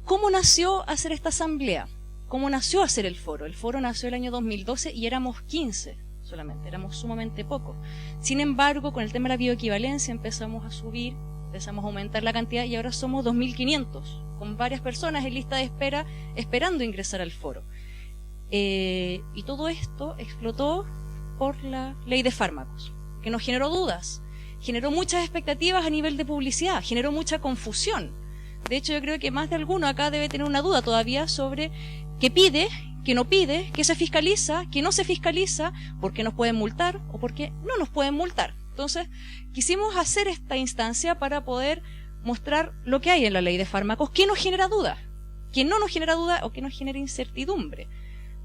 ¿Cómo nació hacer esta asamblea? ¿Cómo nació hacer el foro? El foro nació el año 2012 y éramos 15 solamente, éramos sumamente pocos. Sin embargo, con el tema de la bioequivalencia empezamos a subir, empezamos a aumentar la cantidad y ahora somos 2.500, con varias personas en lista de espera esperando ingresar al foro. Y todo esto explotó por la ley de fármacos, que nos generó dudas, generó muchas expectativas a nivel de publicidad, generó mucha confusión. De hecho, yo creo que más de alguno acá debe tener una duda todavía sobre qué pide, qué no pide, qué se fiscaliza, qué no se fiscaliza, por qué nos pueden multar o por qué no nos pueden multar. Entonces, quisimos hacer esta instancia para poder mostrar lo que hay en la ley de fármacos, qué nos genera duda, qué no nos genera duda o qué nos genera incertidumbre.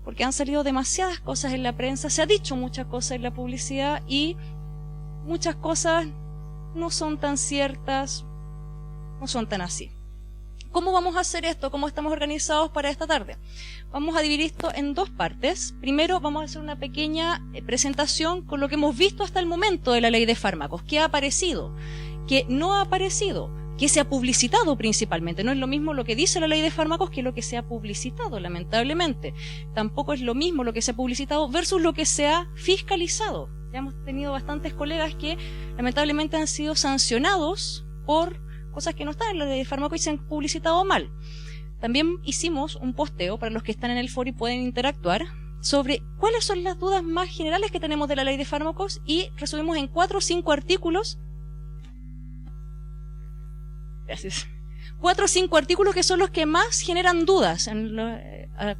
Porque han salido demasiadas cosas en la prensa, se ha dicho muchas cosas en la publicidad y muchas cosas no son tan ciertas, no son tan así. ¿Cómo vamos a hacer esto? ¿Cómo estamos organizados para esta tarde? Vamos a dividir esto en dos partes. Primero vamos a hacer una pequeña presentación con lo que hemos visto hasta el momento de la ley de fármacos. ¿Qué ha aparecido? ¿Qué no ha aparecido? ¿Qué se ha publicitado principalmente? No es lo mismo lo que dice la ley de fármacos que lo que se ha publicitado, lamentablemente. Tampoco es lo mismo lo que se ha publicitado versus lo que se ha fiscalizado. Ya hemos tenido bastantes colegas que lamentablemente han sido sancionados por cosas que no están en la ley de fármacos y se han publicitado mal. También hicimos un posteo para los que están en el foro y pueden interactuar sobre cuáles son las dudas más generales que tenemos de la ley de fármacos y resumimos en 4 o 5 artículos. Gracias. 4 o 5 artículos que son los que más generan dudas,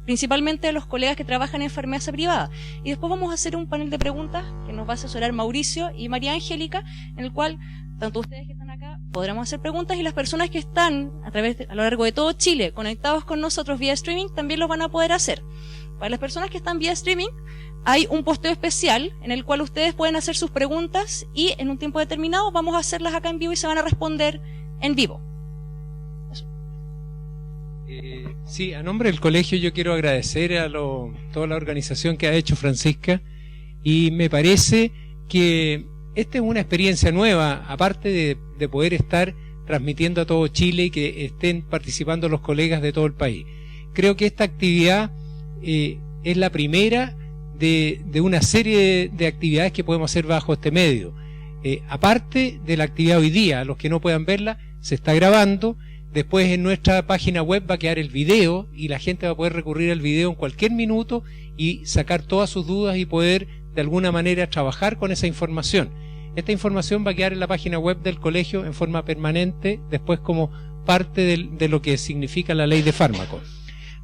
principalmente a los colegas que trabajan en farmacia privada. Y después vamos a hacer un panel de preguntas que nos va a asesorar Mauricio y María Angélica, en el cual tanto ustedes que están acá podremos hacer preguntas y las personas que están a lo largo de todo Chile conectados con nosotros vía streaming también lo van a poder hacer. Para las personas que están vía streaming hay un posteo especial en el cual ustedes pueden hacer sus preguntas y en un tiempo determinado vamos a hacerlas acá en vivo y se van a responder en vivo. Sí, a nombre del colegio yo quiero agradecer a toda la organización que ha hecho Francisca y me parece que esta es una experiencia nueva, aparte de poder estar transmitiendo a todo Chile y que estén participando los colegas de todo el país. Creo que esta actividad es la primera de una serie de actividades que podemos hacer bajo este medio. Aparte de la actividad hoy día, los que no puedan verla, se está grabando. Después en nuestra página web va a quedar el video y la gente va a poder recurrir al video en cualquier minuto y sacar todas sus dudas y poder de alguna manera trabajar con esa información. Esta información va a quedar en la página web del colegio en forma permanente, después como parte de lo que significa la ley de fármacos.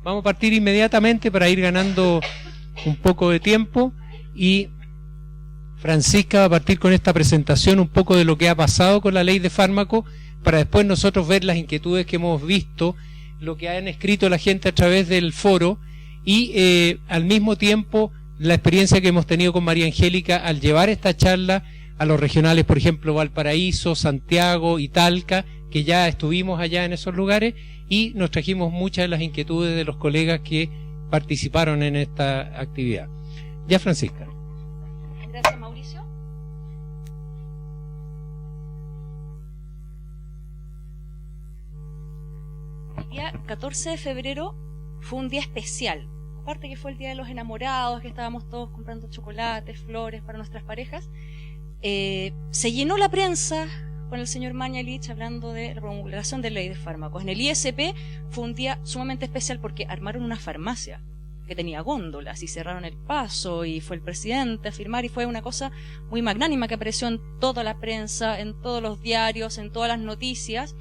Vamos a partir inmediatamente para ir ganando un poco de tiempo y Francisca va a partir con esta presentación un poco de lo que ha pasado con la ley de fármacos para después nosotros ver las inquietudes que hemos visto, lo que han escrito la gente a través del foro y al mismo tiempo la experiencia que hemos tenido con María Angélica al llevar esta charla a los regionales, por ejemplo, Valparaíso, Santiago y Talca, que ya estuvimos allá en esos lugares y nos trajimos muchas de las inquietudes de los colegas que participaron en esta actividad. Ya, Francisca. Gracias, Mauricio. El día 14 de febrero fue un día especial. Aparte que fue el día de los enamorados, que estábamos todos comprando chocolates, flores para nuestras parejas. Se llenó la prensa con el señor Mañalich hablando de la promulgación de la ley de fármacos. En el ISP fue un día sumamente especial porque armaron una farmacia que tenía góndolas y cerraron el paso y fue el presidente a firmar y fue una cosa muy magnánima que apareció en toda la prensa, en todos los diarios, en todas las noticias.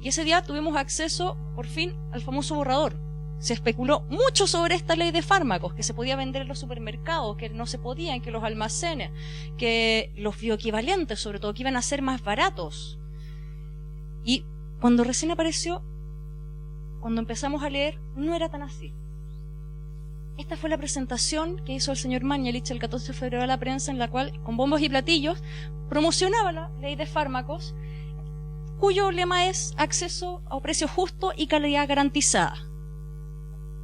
Y ese día tuvimos acceso por fin al famoso borrador. Se especuló mucho sobre esta ley de fármacos, que se podía vender en los supermercados, que no se podía, en que los almacenes, que los bioequivalentes, sobre todo, que iban a ser más baratos. Y cuando recién apareció, cuando empezamos a leer, no era tan así. Esta fue la presentación que hizo el señor Mañalich el 14 de febrero a la prensa, en la cual, con bombos y platillos, promocionaba la ley de fármacos, cuyo lema es acceso a un precio justo y calidad garantizada.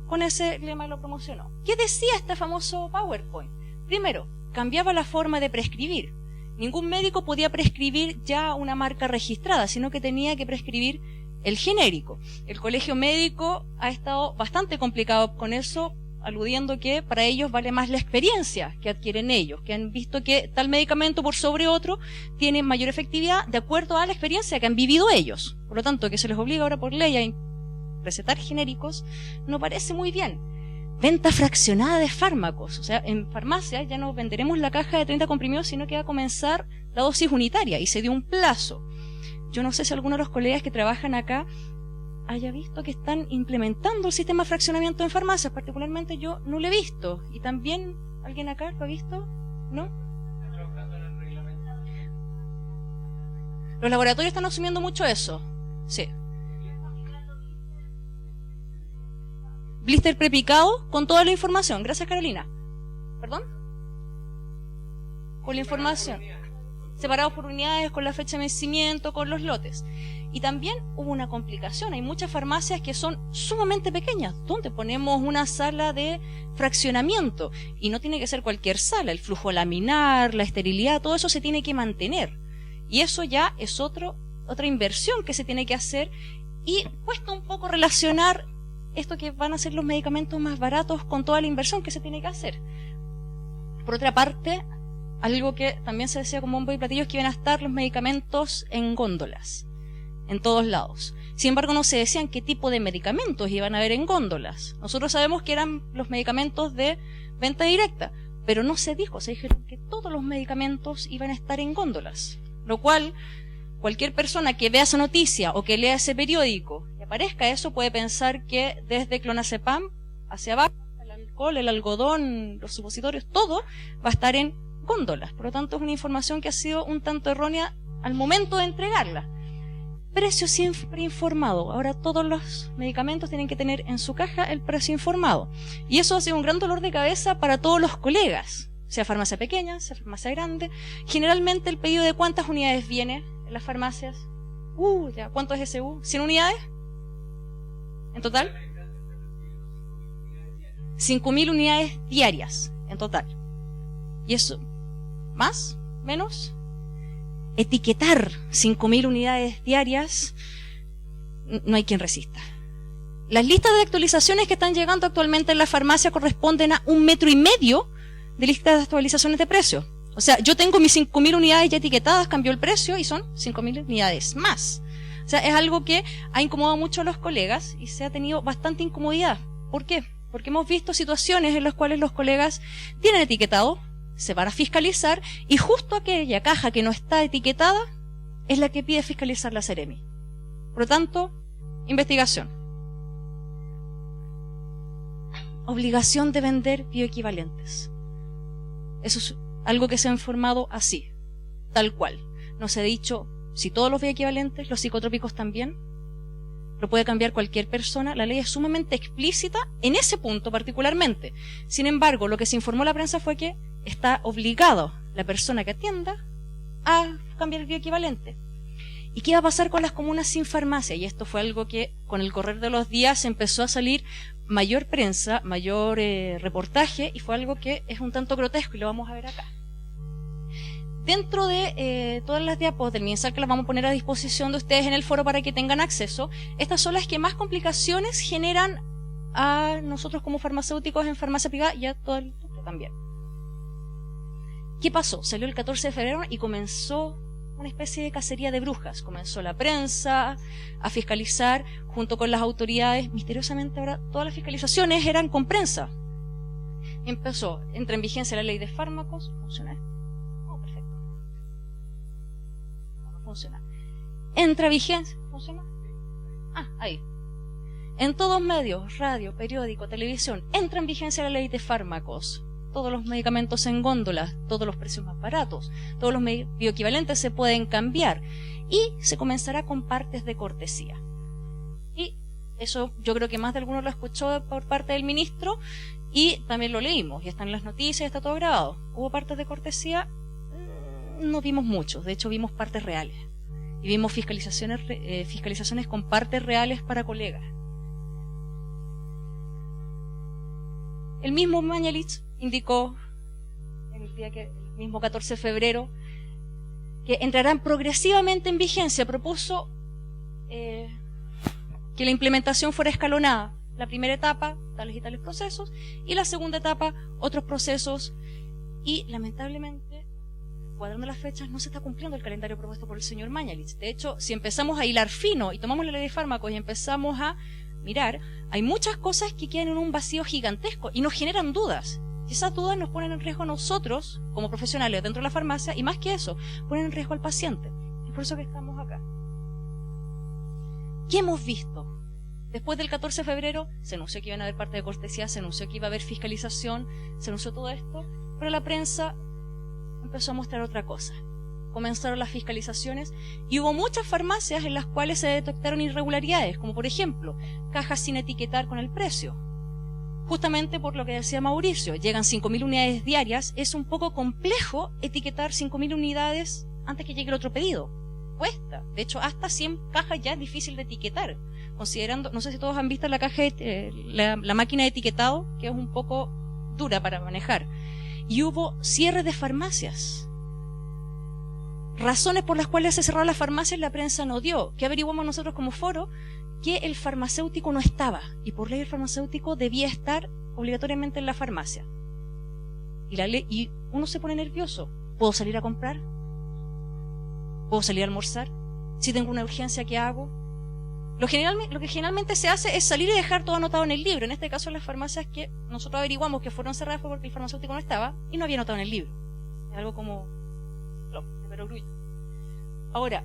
Con ese lema lo promocionó. ¿Qué decía este famoso PowerPoint? Primero, cambiaba la forma de prescribir. Ningún médico podía prescribir ya una marca registrada, sino que tenía que prescribir el genérico. El colegio médico ha estado bastante complicado con eso, aludiendo que para ellos vale más la experiencia que adquieren ellos, que han visto que tal medicamento por sobre otro tiene mayor efectividad de acuerdo a la experiencia que han vivido ellos. Por lo tanto, que se les obliga ahora por ley a recetar genéricos no parece muy bien. Venta fraccionada de fármacos, o sea, en farmacia ya no venderemos la caja de 30 comprimidos, sino que va a comenzar la dosis unitaria, y se dio un plazo. Yo no sé si alguno de los colegas que trabajan acá haya visto que están implementando el sistema de fraccionamiento en farmacias. Particularmente yo no lo he visto. ¿Y también alguien acá lo ha visto? ¿No? Los laboratorios están asumiendo mucho eso. Sí. Blister prepicado con toda la información. Gracias, Carolina. ¿Perdón? Con la información. Separados por unidades, con la fecha de vencimiento, con los lotes. Y también hubo una complicación. Hay muchas farmacias que son sumamente pequeñas, donde ponemos una sala de fraccionamiento. Y no tiene que ser cualquier sala. El flujo laminar, la esterilidad, todo eso se tiene que mantener. Y eso ya es otra inversión que se tiene que hacer. Y cuesta un poco relacionar esto que van a ser los medicamentos más baratos con toda la inversión que se tiene que hacer. Por otra parte, algo que también se decía como bombo y platillo es que iban a estar los medicamentos en góndolas, en todos lados. Sin embargo, no se decían qué tipo de medicamentos iban a haber en góndolas. Nosotros sabemos que eran los medicamentos de venta directa, pero no se dijo, se dijeron que todos los medicamentos iban a estar en góndolas. Lo cual, cualquier persona que vea esa noticia o que lea ese periódico y aparezca eso puede pensar que desde clonazepam hacia abajo, el alcohol, el algodón, los supositorios, todo va a estar en góndolas. Por lo tanto, es una información que ha sido un tanto errónea al momento de entregarla. Precio siempre informado. Ahora todos los medicamentos tienen que tener en su caja el precio informado. Y eso ha sido un gran dolor de cabeza para todos los colegas, sea farmacia pequeña, sea farmacia grande. Generalmente el pedido de cuántas unidades viene en las farmacias. Ya, ¿cuánto es SU? ¿100 unidades? ¿En total? 5.000 unidades diarias en total. Y eso, ¿más? ¿Menos? Etiquetar 5.000 unidades diarias, no hay quien resista. Las listas de actualizaciones que están llegando actualmente en la farmacia corresponden a 1,5 metros de listas de actualizaciones de precios. O sea, yo tengo mis 5.000 unidades ya etiquetadas, cambió el precio y son 5.000 unidades más. O sea, es algo que ha incomodado mucho a los colegas y se ha tenido bastante incomodidad. ¿Por qué? Porque hemos visto situaciones en las cuales los colegas tienen etiquetado, se van a fiscalizar y justo aquella caja que no está etiquetada es la que pide fiscalizar la Seremi. Por lo tanto, investigación. Obligación de vender bioequivalentes. Eso es algo que se ha informado así, tal cual. No se ha dicho si todos los bioequivalentes, los psicotrópicos también. Lo puede cambiar cualquier persona. La ley es sumamente explícita en ese punto particularmente. Sin embargo, lo que se informó la prensa fue que está obligado la persona que atienda a cambiar el bioequivalente. ¿Y qué va a pasar con las comunas sin farmacia? Y esto fue algo que con el correr de los días empezó a salir mayor prensa, mayor reportaje, y fue algo que es un tanto grotesco y lo vamos a ver acá. Dentro de todas las diapos del MinSal que las vamos a poner a disposición de ustedes en el foro para que tengan acceso, estas son las que más complicaciones generan a nosotros como farmacéuticos en farmacia privada y a todo el mundo también. ¿Qué pasó? Salió el 14 de febrero y comenzó una especie de cacería de brujas. Comenzó la prensa a fiscalizar junto con las autoridades. Misteriosamente ahora todas las fiscalizaciones eran con prensa. Entra en vigencia la ley de fármacos. ¿Funciona? Oh, perfecto. No funciona. Entra vigencia. ¿Funciona? Ahí. En todos medios, radio, periódico, televisión, entra en vigencia la ley de fármacos. Todos los medicamentos en góndolas, todos los precios más baratos, todos los bioequivalentes se pueden cambiar y se comenzará con partes de cortesía. Y eso yo creo que más de alguno lo escuchó por parte del ministro y también lo leímos y están en las noticias, está todo grabado. ¿Hubo partes de cortesía? No vimos muchos, de hecho vimos partes reales y vimos fiscalizaciones con partes reales para colegas. El mismo Mañalich indicó el mismo 14 de febrero que entrarán progresivamente en vigencia. Propuso que la implementación fuera escalonada. La primera etapa, tales y tales procesos, y la segunda etapa, otros procesos, y lamentablemente, cuadrando las fechas, no se está cumpliendo el calendario propuesto por el señor Mañalich. De hecho, si empezamos a hilar fino y tomamos la ley de fármacos y empezamos a mirar, hay muchas cosas que quedan en un vacío gigantesco y nos generan dudas. Y esas dudas nos ponen en riesgo a nosotros, como profesionales dentro de la farmacia, y más que eso, ponen en riesgo al paciente. Es por eso que estamos acá. ¿Qué hemos visto? Después del 14 de febrero se anunció que iban a haber parte de cortesía, se anunció que iba a haber fiscalización, se anunció todo esto, pero la prensa empezó a mostrar otra cosa. Comenzaron las fiscalizaciones y hubo muchas farmacias en las cuales se detectaron irregularidades, como por ejemplo, cajas sin etiquetar con el precio. Justamente por lo que decía Mauricio, llegan 5.000 unidades diarias, es un poco complejo etiquetar 5.000 unidades antes que llegue el otro pedido. Cuesta. De hecho, hasta 100 cajas ya es difícil de etiquetar. Considerando, no sé si todos han visto la caja, la máquina de etiquetado, que es un poco dura para manejar. Y hubo cierres de farmacias. Razones por las cuales se cerraron las farmacias la prensa no dio. ¿Qué averiguamos nosotros como foro? Que el farmacéutico no estaba. Y por ley el farmacéutico debía estar obligatoriamente en la farmacia. Y uno se pone nervioso. ¿Puedo salir a comprar? ¿Puedo salir a almorzar? Si tengo una urgencia, ¿qué hago? Lo que generalmente se hace es salir y dejar todo anotado en el libro. En este caso, las farmacias que nosotros averiguamos que fueron cerradas fue porque el farmacéutico no estaba y no había anotado en el libro. Es algo como de perogrullo. Ahora,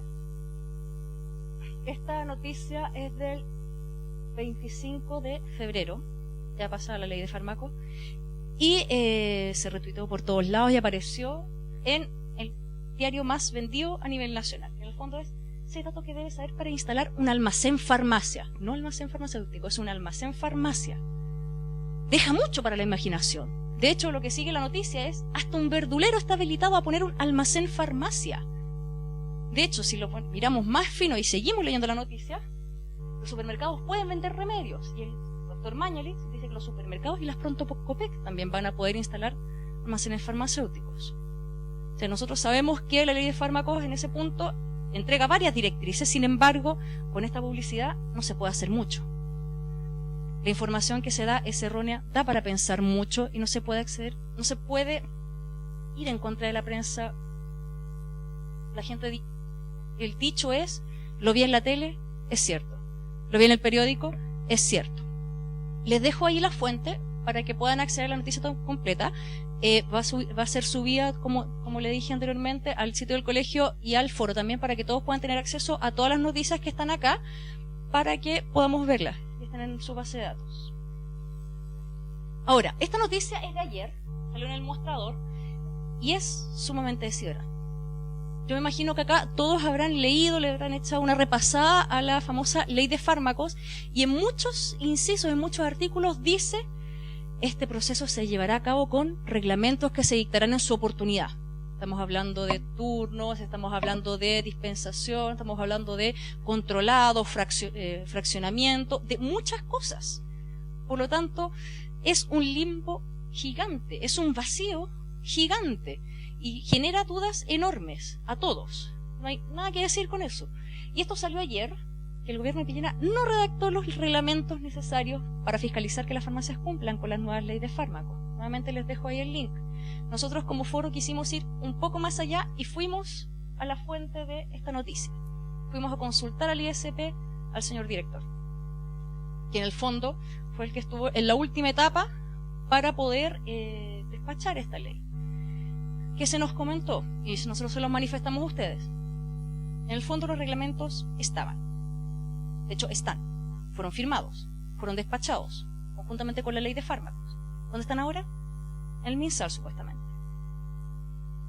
esta noticia es del 25 de febrero, ya pasada la ley de fármacos, y se retuiteó por todos lados y apareció en el diario más vendido a nivel nacional. En el fondo es ese dato que debes saber para instalar un almacén farmacia, no almacén farmacéutico, es un almacén farmacia. Deja mucho para la imaginación. De hecho, lo que sigue la noticia es hasta un verdulero está habilitado a poner un almacén farmacia. De hecho, si lo miramos más fino y seguimos leyendo la noticia, los supermercados pueden vender remedios. Y el doctor Mañalich dice que los supermercados y las Pronto Copec también van a poder instalar almacenes farmacéuticos. O sea, nosotros sabemos que la ley de fármacos en ese punto entrega varias directrices, sin embargo, con esta publicidad no se puede hacer mucho. La información que se da es errónea, da para pensar mucho y no se puede acceder, no se puede ir en contra de la prensa. La gente, el dicho es, lo vi en la tele, es cierto. Lo vi en el periódico, es cierto. Les dejo ahí la fuente para que puedan acceder a la noticia completa. Va a ser subida, como le dije anteriormente, al sitio del colegio y al foro también, para que todos puedan tener acceso a todas las noticias que están acá, para que podamos verlas y estén en su base de datos. Ahora, esta noticia es de ayer, salió en el mostrador y es sumamente decidora. Yo me imagino que acá todos habrán leído, le habrán echado una repasada a la famosa ley de fármacos, y en muchos incisos, en muchos artículos dice: este proceso se llevará a cabo con reglamentos que se dictarán en su oportunidad. Estamos hablando de turnos, estamos hablando de dispensación, estamos hablando de controlado, fraccionamiento, de muchas cosas. Por lo tanto, es un limbo gigante, es un vacío gigante y genera dudas enormes a todos. No hay nada que decir con eso. Y esto salió ayer, que el gobierno de Piñera no redactó los reglamentos necesarios para fiscalizar que las farmacias cumplan con las nuevas leyes de fármacos. Nuevamente les dejo ahí el link. Nosotros como foro quisimos ir un poco más allá y fuimos a la fuente de esta noticia. Fuimos a consultar al ISP, al señor director, que en el fondo fue el que estuvo en la última etapa para poder despachar esta ley. Que se nos comentó, y nosotros se los manifestamos a ustedes. En el fondo los reglamentos estaban. De hecho, están. Fueron firmados. Fueron despachados. Conjuntamente con la ley de fármacos. ¿Dónde están ahora? En el MinSal, supuestamente.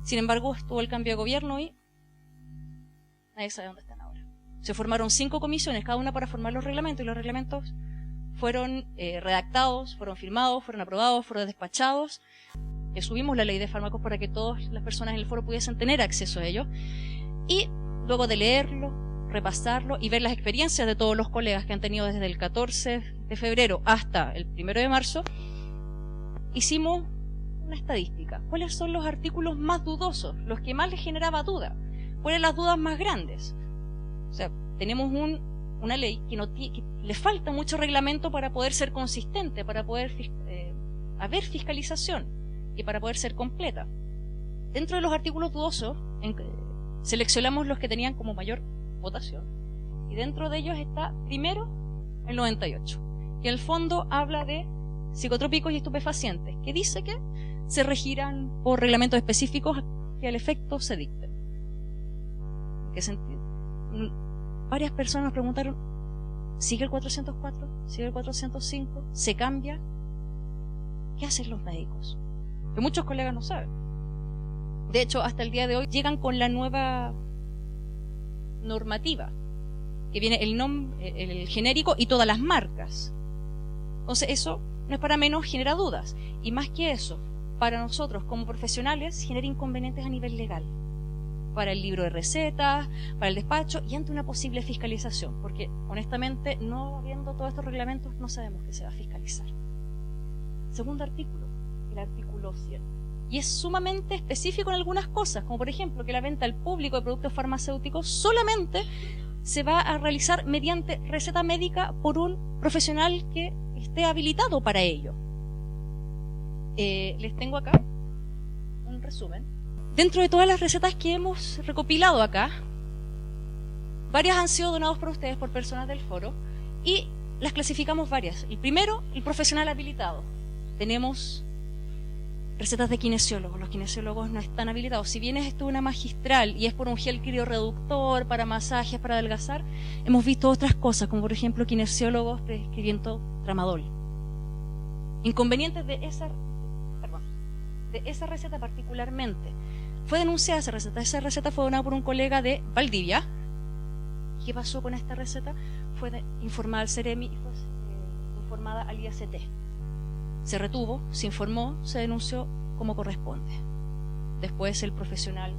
Sin embargo, estuvo el cambio de gobierno y nadie sabe dónde están ahora. Se formaron 5 comisiones, cada una para formar los reglamentos, y los reglamentos fueron redactados, fueron firmados, fueron aprobados, fueron despachados. Subimos la ley de fármacos para que todas las personas en el foro pudiesen tener acceso a ello, y luego de leerlo, repasarlo y ver las experiencias de todos los colegas que han tenido desde el 14 de febrero hasta el 1 de marzo, hicimos una estadística. ¿Cuáles son los artículos más dudosos? Los que más les generaba duda. ¿Cuáles las dudas más grandes? O sea, tenemos un una ley que le falta mucho reglamento para poder ser consistente, para poder haber fiscalización y para poder ser completa. Dentro de los artículos dudosos, seleccionamos los que tenían como mayor votación. Y dentro de ellos está, primero, el 98, que en el fondo habla de psicotrópicos y estupefacientes, que dice que se regirán por reglamentos específicos que al efecto se dicten. ¿En qué sentido? Varias personas nos preguntaron, ¿sigue el 404? ¿Sigue el 405? ¿Se cambia? ¿Qué hacen los médicos? Que muchos colegas no saben. De hecho, hasta el día de hoy llegan con la nueva normativa, que viene el genérico y todas las marcas. Entonces eso no es para menos, genera dudas. Y más que eso, para nosotros como profesionales genera inconvenientes a nivel legal. Para el libro de recetas, para el despacho y ante una posible fiscalización. Porque honestamente, no habiendo todos estos reglamentos, no sabemos qué se va a fiscalizar. Segundo artículo, el artículo 100. Y es sumamente específico en algunas cosas, como por ejemplo que la venta al público de productos farmacéuticos solamente se va a realizar mediante receta médica por un profesional que esté habilitado para ello. Les tengo acá un resumen. Dentro de todas las recetas que hemos recopilado acá, varias han sido donadas por ustedes, por personas del foro, y las clasificamos varias. El primero, el profesional habilitado. Tenemos recetas de kinesiólogos. Los kinesiólogos no están habilitados. Si bien es una magistral y es por un gel crioreductor, para masajes, para adelgazar, hemos visto otras cosas, como por ejemplo kinesiólogos prescribiendo tramadol. Inconvenientes de esa receta particularmente. Fue denunciada esa receta. Esa receta fue donada por un colega de Valdivia. ¿Qué pasó con esta receta? Fue informada al CEREMI y fue informada al IACT. Se retuvo, se informó, se denunció como corresponde. Después el profesional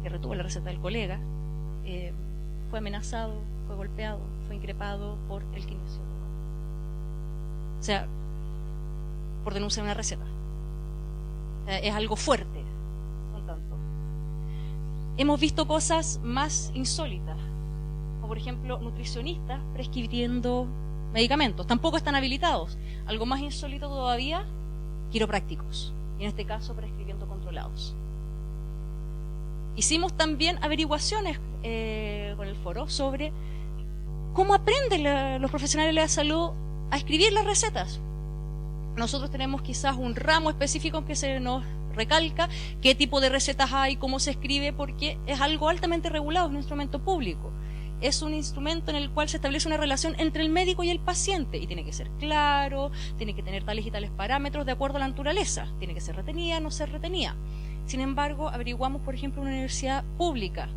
que retuvo la receta del colega fue amenazado, fue golpeado, fue increpado por el kinesiólogo. O sea, por denunciar una receta. O sea, es algo fuerte, con tanto. Hemos visto cosas más insólitas, como por ejemplo nutricionistas prescribiendo medicamentos. Tampoco están habilitados. Algo más insólito todavía, quiroprácticos. Y en este caso prescribiendo controlados. Hicimos también averiguaciones con el foro sobre cómo aprenden los profesionales de la salud a escribir las recetas. Nosotros tenemos quizás un ramo específico en que se nos recalca qué tipo de recetas hay, cómo se escribe, porque es algo altamente regulado, es un instrumento público. Es un instrumento en el cual se establece una relación entre el médico y el paciente y tiene que ser claro, tiene que tener tales y tales parámetros de acuerdo a la naturaleza, tiene que ser retenida, no ser retenida. Sin embargo, averiguamos, por ejemplo, en una universidad pública,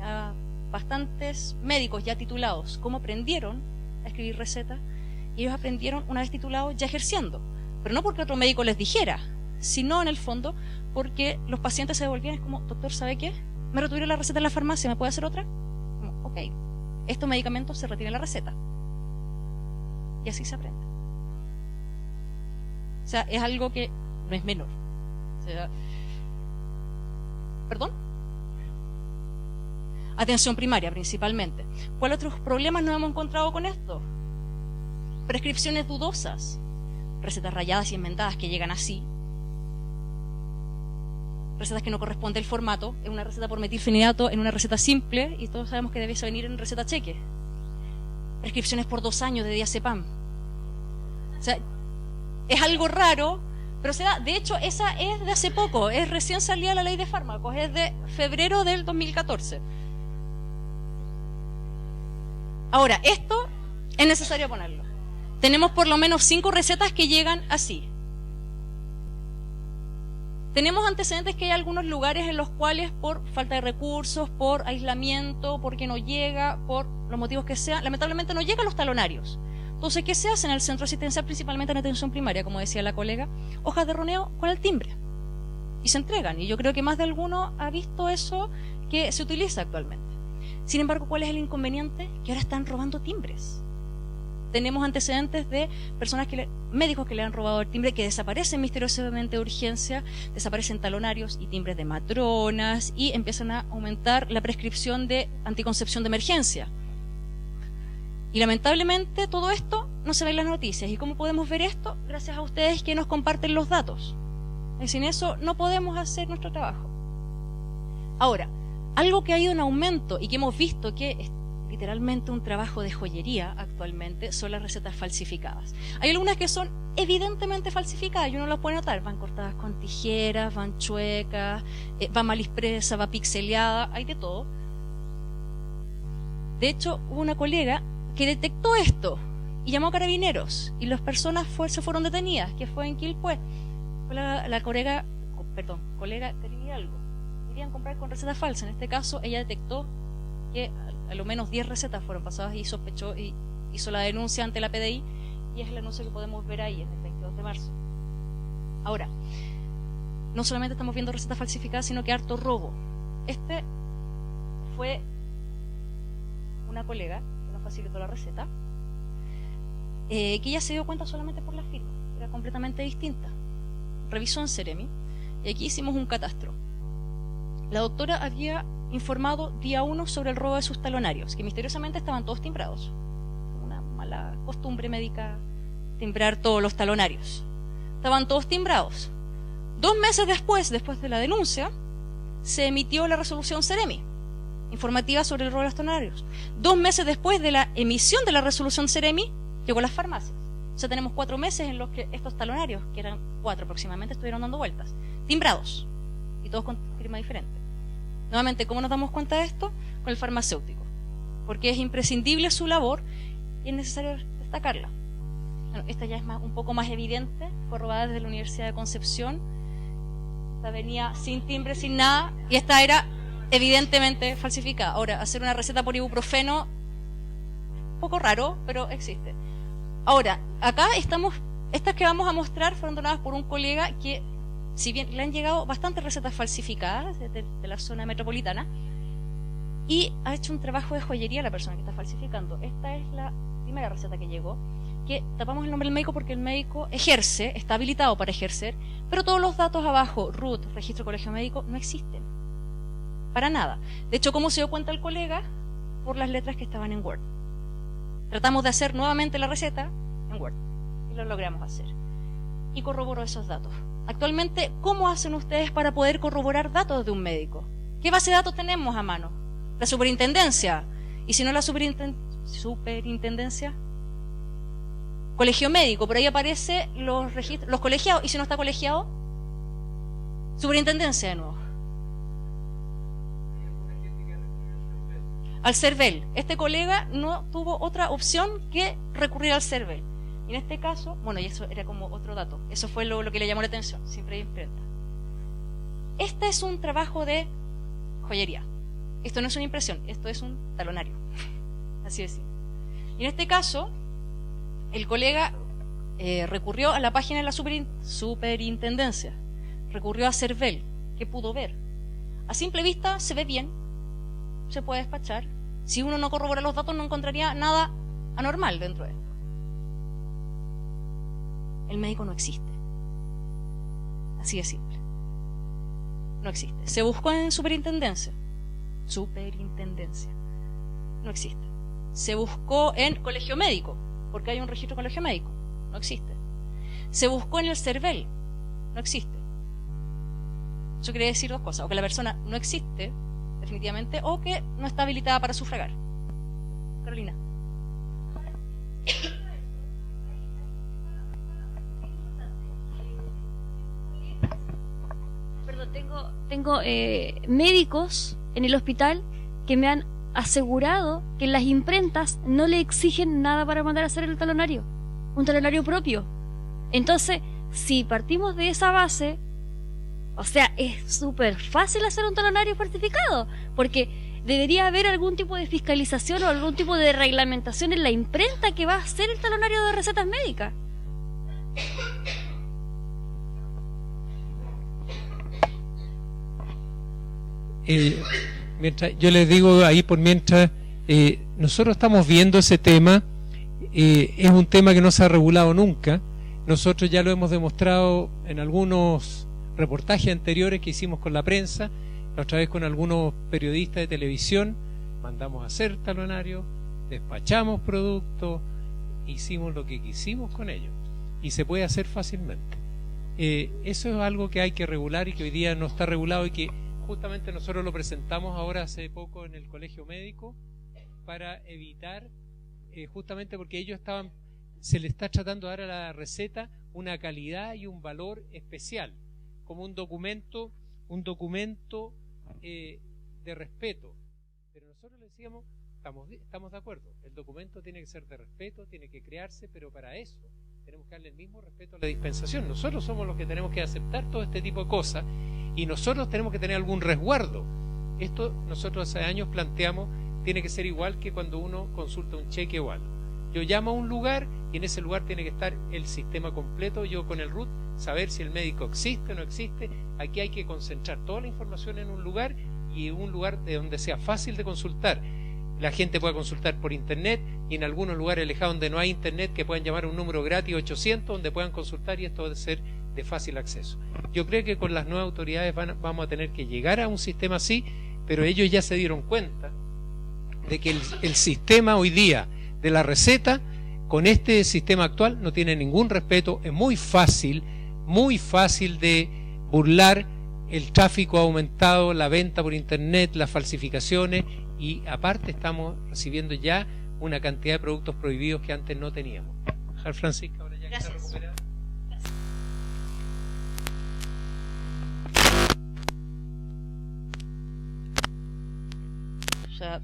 a bastantes médicos ya titulados, cómo aprendieron a escribir recetas, y ellos aprendieron una vez titulados ya ejerciendo, pero no porque otro médico les dijera, sino en el fondo porque los pacientes se devolvían, es como, doctor, ¿sabe qué? Me retuvieron la receta en la farmacia, ¿me puede hacer otra? Como, ok. Estos medicamentos se retiran la receta. Y así se aprende. O sea, es algo que no es menor. O sea, ¿perdón? Atención primaria, principalmente. ¿Cuáles otros problemas nos hemos encontrado con esto? Prescripciones dudosas. Recetas rayadas y enmendadas que llegan así. Recetas que no corresponde el formato, es una receta por metilfenidato en una receta simple y todos sabemos que debe venir en receta cheque. Prescripciones por 2 años de diazepam. O sea, es algo raro, pero se da. De hecho, esa es de hace poco, es recién salida la ley de fármacos, es de febrero del 2014. Ahora, esto es necesario ponerlo. Tenemos por lo menos 5 recetas que llegan así. Tenemos antecedentes que hay algunos lugares en los cuales por falta de recursos, por aislamiento, porque no llega, por los motivos que sean, lamentablemente no llegan los talonarios. Entonces, ¿qué se hace en el centro asistencial, principalmente en atención primaria, como decía la colega? Hojas de roneo con el timbre. Y se entregan. Y yo creo que más de alguno ha visto eso que se utiliza actualmente. Sin embargo, ¿cuál es el inconveniente? Que ahora están robando timbres. Tenemos antecedentes de personas médicos que le han robado el timbre, que desaparecen misteriosamente de urgencia, desaparecen talonarios y timbres de matronas y empiezan a aumentar la prescripción de anticoncepción de emergencia. Y lamentablemente todo esto no se ve en las noticias. ¿Y cómo podemos ver esto? Gracias a ustedes que nos comparten los datos. Y sin eso no podemos hacer nuestro trabajo. Ahora, algo que ha ido en aumento y que hemos visto que es literalmente un trabajo de joyería actualmente son las recetas falsificadas. Hay algunas que son evidentemente falsificadas y uno las puede notar. Van cortadas con tijeras, van chuecas, va mal impresa, va pixeleada, hay de todo. De hecho, hubo una colega que detectó esto y llamó a carabineros y las personas se fueron detenidas, que fue en Quilpué. La colega quería algo. Querían comprar con recetas falsas. En este caso, ella detectó que a lo menos 10 recetas fueron pasadas y sospechó y hizo la denuncia ante la PDI, y es el anuncio que podemos ver ahí en el 22 de marzo. Ahora, no solamente estamos viendo recetas falsificadas, sino que harto robo. Este fue una colega que nos facilitó la receta, que ella se dio cuenta solamente por la firma, era completamente distinta. Revisó en Ceremi y aquí hicimos un catastro. La doctora había informado día 1 sobre el robo de sus talonarios, que misteriosamente estaban todos timbrados. Una mala costumbre médica timbrar todos los talonarios. Estaban todos timbrados. 2 meses después de la denuncia, se emitió la resolución Ceremi, informativa sobre el robo de los talonarios. 2 meses después de la emisión de la resolución Ceremi, llegó a las farmacias. O sea, tenemos 4 meses en los que estos talonarios, que eran 4 aproximadamente, estuvieron dando vueltas, timbrados, y todos con firma diferente. Nuevamente, ¿cómo nos damos cuenta de esto? Con el farmacéutico, porque es imprescindible su labor y es necesario destacarla. Bueno, esta ya es un poco más evidente, fue robada desde la Universidad de Concepción. Esta venía sin timbre, sin nada, y esta era evidentemente falsificada. Ahora, hacer una receta por ibuprofeno, un poco raro, pero existe. Ahora, acá estas que vamos a mostrar fueron donadas por un colega que, si bien le han llegado bastantes recetas falsificadas de la zona metropolitana, y ha hecho un trabajo de joyería la persona que está falsificando. Esta es la primera receta que llegó, que tapamos el nombre del médico porque el médico ejerce, está habilitado para ejercer, pero todos los datos abajo, RUT, registro colegio médico, no existen. Para nada. De hecho, ¿cómo se dio cuenta el colega? Por las letras que estaban en Word. Tratamos de hacer nuevamente la receta en Word y lo logramos hacer. Y corroboró esos datos. Actualmente, ¿cómo hacen ustedes para poder corroborar datos de un médico? ¿Qué base de datos tenemos a mano? La superintendencia. Y si no la superintendencia, colegio médico. Por ahí aparece los colegiados. Y si no está colegiado, superintendencia de nuevo. Al CERVEL. Este colega no tuvo otra opción que recurrir al CERVEL. Y en este caso, bueno, y eso era como otro dato. Eso fue lo que le llamó la atención. Siempre hay imprenta. Este es un trabajo de joyería. Esto no es una impresión, esto es un talonario. Así es. Y en este caso, el colega recurrió a la página de la superintendencia. Recurrió a CERVEL. ¿Qué pudo ver? A simple vista se ve bien. Se puede despachar. Si uno no corrobora los datos, no encontraría nada anormal dentro de esto. El médico no existe. Así de simple. No existe. Se buscó en superintendencia. Superintendencia. No existe. Se buscó en colegio médico, porque hay un registro de colegio médico. No existe. Se buscó en el CERVEL. No existe. Eso quiere decir 2 cosas. O que la persona no existe, definitivamente, o que no está habilitada para sufragar. Carolina. Perdón, tengo médicos en el hospital que me han asegurado que las imprentas no le exigen nada para mandar a hacer el talonario, un talonario propio. Entonces, si partimos de esa base, o sea, es súper fácil hacer un talonario falsificado, porque debería haber algún tipo de fiscalización o algún tipo de reglamentación en la imprenta que va a hacer el talonario de recetas médicas. Mientras yo les digo ahí por mientras, nosotros estamos viendo ese tema, es un tema que no se ha regulado nunca. Nosotros ya lo hemos demostrado en algunos reportajes anteriores que hicimos con la prensa, la otra vez con algunos periodistas de televisión. Mandamos a hacer talonarios, despachamos productos, hicimos lo que quisimos con ellos y se puede hacer fácilmente. Eso es algo que hay que regular y que hoy día no está regulado y que justamente nosotros lo presentamos ahora hace poco en el Colegio Médico para evitar, justamente porque ellos se le está tratando de dar a la receta una calidad y un valor especial, como un documento de respeto. Pero nosotros le decíamos, estamos de acuerdo, el documento tiene que ser de respeto, tiene que crearse, pero para eso tenemos que darle el mismo respeto a la dispensación. Nosotros somos los que tenemos que aceptar todo este tipo de cosas y nosotros tenemos que tener algún resguardo. Esto nosotros hace años planteamos, tiene que ser igual que cuando uno consulta un cheque o algo. Yo llamo a un lugar y en ese lugar tiene que estar el sistema completo, yo con el RUT, saber si el médico existe o no existe. Aquí hay que concentrar toda la información en un lugar y un lugar de donde sea fácil de consultar. La gente puede consultar por internet y en algunos lugares alejados donde no hay internet que puedan llamar a un número gratis 800 donde puedan consultar y esto debe ser de fácil acceso. Yo creo que con las nuevas autoridades vamos a tener que llegar a un sistema así, pero ellos ya se dieron cuenta de que el sistema hoy día de la receta con este sistema actual no tiene ningún respeto, es muy fácil de burlar. El tráfico ha aumentado, la venta por internet, las falsificaciones y aparte estamos recibiendo ya una cantidad de productos prohibidos que antes no teníamos. Francisca, ahora ya que está recuperada. Ya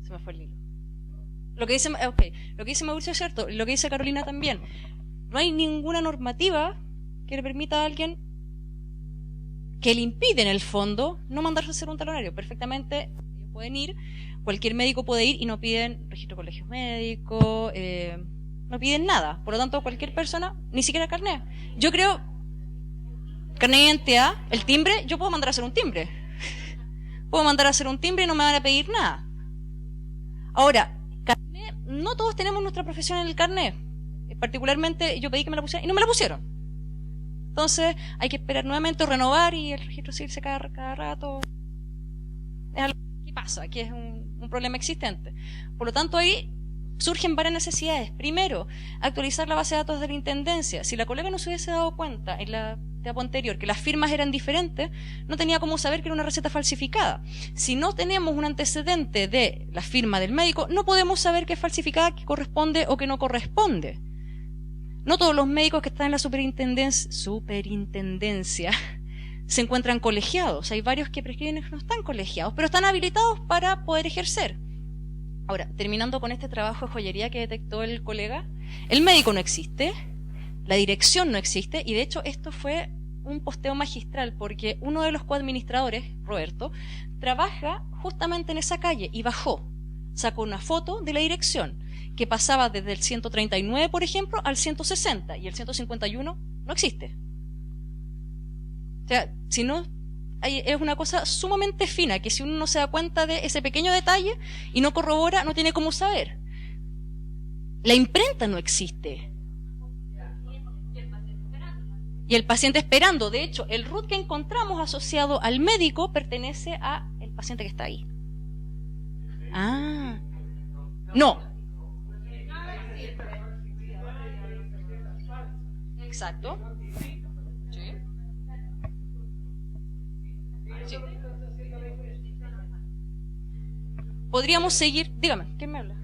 se me fue el hilo. Lo que dice Mauricio es cierto, lo que dice Carolina también. No hay ninguna normativa que le permita a alguien, que le impide en el fondo no mandarse a hacer un talonario. Perfectamente ellos pueden ir, cualquier médico puede ir y no piden registro de colegios médicos, no piden nada. Por lo tanto, cualquier persona, ni siquiera carnet. Yo creo, carnet de identidad, el timbre, yo puedo mandar a hacer un timbre. Puedo mandar a hacer un timbre y no me van a pedir nada. Ahora, carnet, no todos tenemos nuestra profesión en el carnet. Particularmente yo pedí que me la pusieran y no me la pusieron. Entonces hay que esperar nuevamente o renovar y el registro civil se cada rato. Es algo que pasa, que es un problema existente. Por lo tanto, ahí surgen varias necesidades. Primero, actualizar la base de datos de la Intendencia. Si la colega no se hubiese dado cuenta en la etapa anterior que las firmas eran diferentes, no tenía cómo saber que era una receta falsificada. Si no tenemos un antecedente de la firma del médico, no podemos saber que es falsificada, que corresponde o que no corresponde. No todos los médicos que están en la superintendencia se encuentran colegiados. Hay varios que prescriben y no están colegiados, pero están habilitados para poder ejercer. Ahora, terminando con este trabajo de joyería que detectó el colega, el médico no existe, la dirección no existe, y de hecho esto fue un posteo magistral, porque uno de los coadministradores, Roberto, trabaja justamente en esa calle y bajó, sacó una foto de la dirección, que pasaba desde el 139, por ejemplo, al 160, y el 151 no existe. O sea, si no, es una cosa sumamente fina, que si uno no se da cuenta de ese pequeño detalle y no corrobora, no tiene cómo saber. La imprenta no existe. Y el paciente esperando. De hecho, el RUT que encontramos asociado al médico pertenece al paciente que está ahí. Ah, no. Exacto. Sí. Sí. Podríamos seguir. Dígame, ¿quién me habla?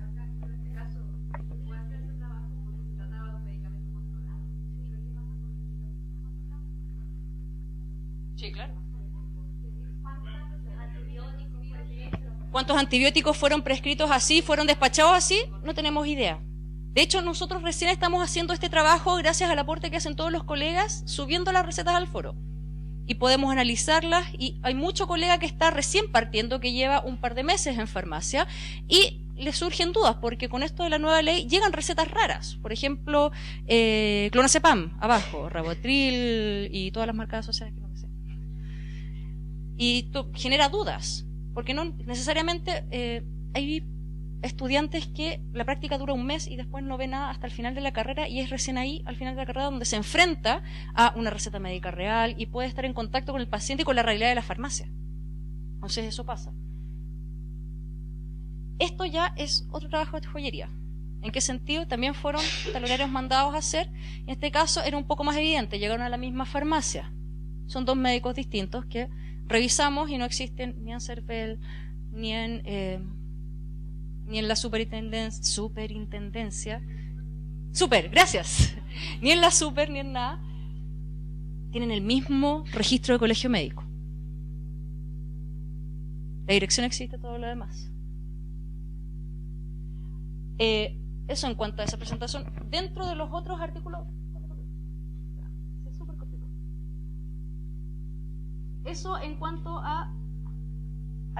Sí, claro. ¿Cuántos antibióticos fueron prescritos así, fueron despachados así? No tenemos idea. De hecho, nosotros recién estamos haciendo este trabajo gracias al aporte que hacen todos los colegas, subiendo las recetas al foro. Y podemos analizarlas, y hay mucho colega que está recién partiendo, que lleva un par de meses en farmacia, y le surgen dudas, porque con esto de la nueva ley llegan recetas raras. Por ejemplo, clonazepam, abajo, Rabotril y todas las marcas asociadas que no me sé. Y genera dudas, porque no necesariamente hay estudiantes que la práctica dura un mes y después no ve nada hasta el final de la carrera, y es recién ahí, al final de la carrera, donde se enfrenta a una receta médica real y puede estar en contacto con el paciente y con la realidad de la farmacia. Entonces eso pasa. Esto ya es otro trabajo de joyería. ¿En qué sentido? También fueron talonarios mandados a hacer. En este caso era un poco más evidente, llegaron a la misma farmacia. Son dos médicos distintos que revisamos y no existen ni en CERVEL, ni en la superintendencia. Gracias. Ni en la super, ni en nada. Tienen el mismo registro de colegio médico. La dirección existe, todo lo demás. Eso en cuanto a esa presentación. Dentro de los otros artículos... Eso en cuanto a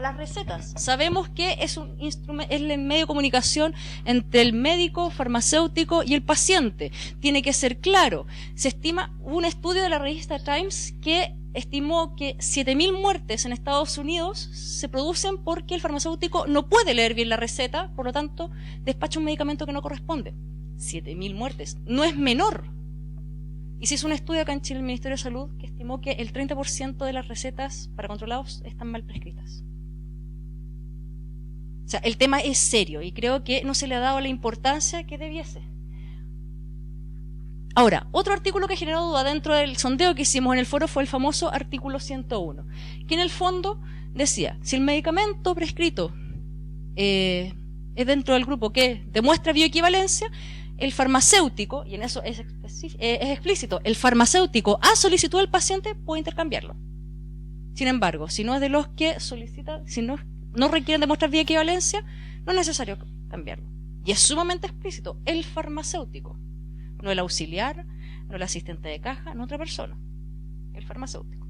las recetas. Sabemos que es un instrumento, es el medio de comunicación entre el médico, farmacéutico y el paciente. Tiene que ser claro. Se estima, hubo un estudio de la revista Times que estimó que 7.000 muertes en Estados Unidos se producen porque el farmacéutico no puede leer bien la receta, por lo tanto, despacha un medicamento que no corresponde. 7.000 muertes. No es menor. Y se hizo un estudio acá en Chile, el Ministerio de Salud, que estimó que el 30% de las recetas para controlados están mal prescritas. O sea, el tema es serio y creo que no se le ha dado la importancia que debiese. Ahora, otro artículo que generó duda dentro del sondeo que hicimos en el foro fue el famoso artículo 101, que en el fondo decía, si el medicamento prescrito es dentro del grupo que demuestra bioequivalencia, el farmacéutico, y en eso es explícito, el farmacéutico a solicitud del paciente puede intercambiarlo. Sin embargo, si no es de los que solicitan, si no requieren demostrar bioequivalencia, no es necesario cambiarlo. Y es sumamente explícito, el farmacéutico. No el auxiliar, no el asistente de caja, no otra persona. El farmacéutico.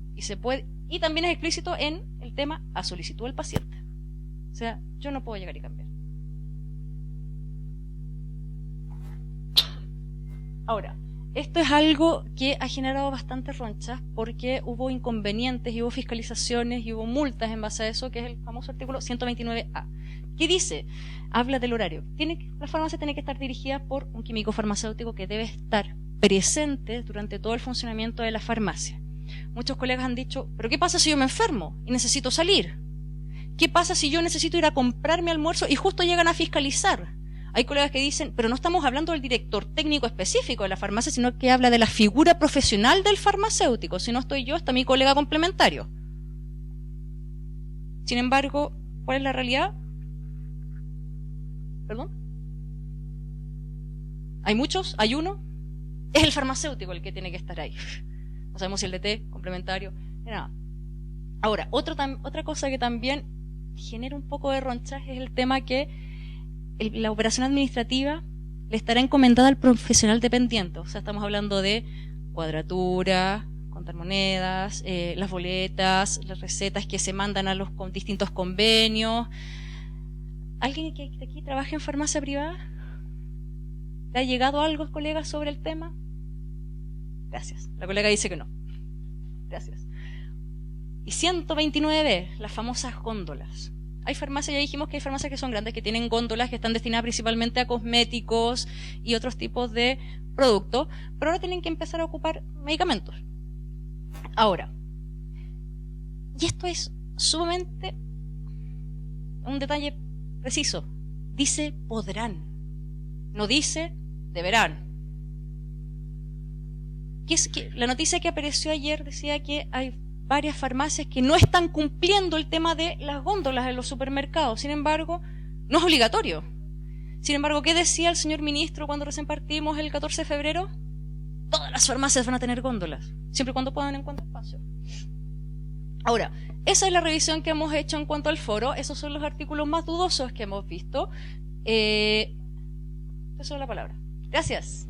Y también es explícito en el tema a solicitud del paciente. O sea, yo no puedo llegar y cambiar. Ahora, esto es algo que ha generado bastantes ronchas porque hubo inconvenientes y hubo fiscalizaciones y hubo multas en base a eso, que es el famoso artículo 129A. ¿Qué dice? Habla del horario. La farmacia tiene que estar dirigida por un químico farmacéutico que debe estar presente durante todo el funcionamiento de la farmacia. Muchos colegas han dicho, ¿pero qué pasa si yo me enfermo y necesito salir? ¿Qué pasa si yo necesito ir a comprar mi almuerzo y justo llegan a fiscalizar? Hay colegas que dicen, pero no estamos hablando del director técnico específico de la farmacia, sino que habla de la figura profesional del farmacéutico. Si no estoy yo, está mi colega complementario. Sin embargo, ¿cuál es la realidad? ¿Perdón? ¿Hay muchos? ¿Hay uno? Es el farmacéutico el que tiene que estar ahí. No sabemos si el DT, complementario, nada. Ahora, otra cosa que también genera un poco de ronchas es el tema que la operación administrativa le estará encomendada al profesional dependiente. O sea, estamos hablando de cuadratura, contar monedas, las boletas, las recetas que se mandan a los distintos convenios. ¿Alguien que aquí trabaja en farmacia privada? ¿Le ha llegado algo, colegas, sobre el tema? Gracias. La colega dice que no. Gracias. Y 129B, las famosas góndolas. Hay farmacias, ya dijimos que hay farmacias que son grandes, que tienen góndolas que están destinadas principalmente a cosméticos y otros tipos de productos, pero ahora tienen que empezar a ocupar medicamentos. Ahora, y esto es sumamente un detalle preciso, dice podrán, no dice deberán. La noticia que apareció ayer decía que hay varias farmacias que no están cumpliendo el tema de las góndolas en los supermercados. Sin embargo, no es obligatorio. Sin embargo, ¿qué decía el señor ministro cuando recién partimos el 14 de febrero? Todas las farmacias van a tener góndolas, siempre y cuando puedan en cuanto a espacio. Ahora, esa es la revisión que hemos hecho en cuanto al foro. Esos son los artículos más dudosos que hemos visto. Eso es la palabra. Gracias.